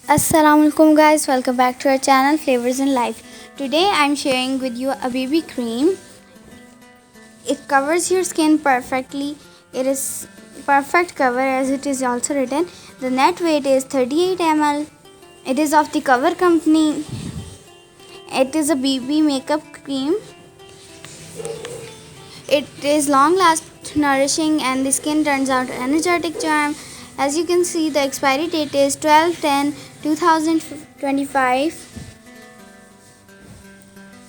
Assalamualaikum guys, welcome back to our channel Flavors in Life. Today I'm sharing with you a BB cream. It covers your skin perfectly. It is perfect cover as it is also written. The net weight is 38 ml. It is of the Cover company. It is a BB makeup cream. It is long last, nourishing, and the skin turns out energetic charm. As you can see, the expiry date is 12/10/2025.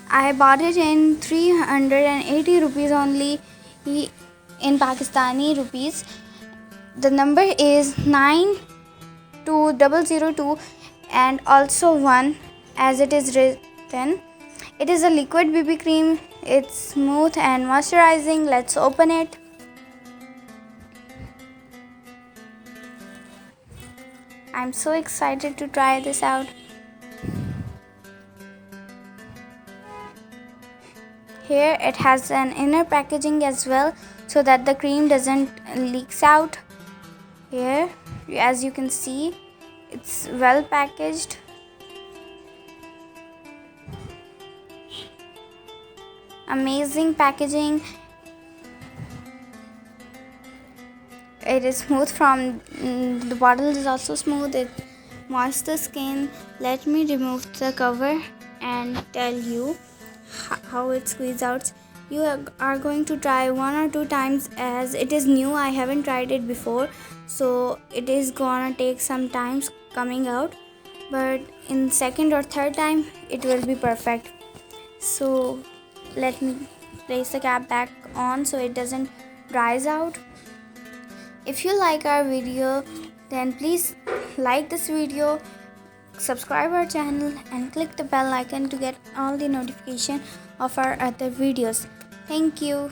I bought it in 380 rupees only in Pakistani rupees. The number is 92002 and also 1 as it is written. It is a liquid BB cream. It's smooth and moisturizing. Let's open it. I'm so excited to try this out. Here it has an inner packaging as well so that the cream doesn't leaks out. Here, as you can see, it's well packaged. Amazing packaging. It is smooth from the bottle is also smooth. It moists the skin. Let me remove the cover and tell you how it squeezes out. You are going to try 1 or 2 times as it is new. I haven't tried it before, so it is gonna take some time coming out, but in second or third time it will be perfect. So let me place the cap back on so it doesn't dries out. If you like our video, then please like this video, subscribe our channel and click the bell icon to get all the notification of our other videos. Thank you.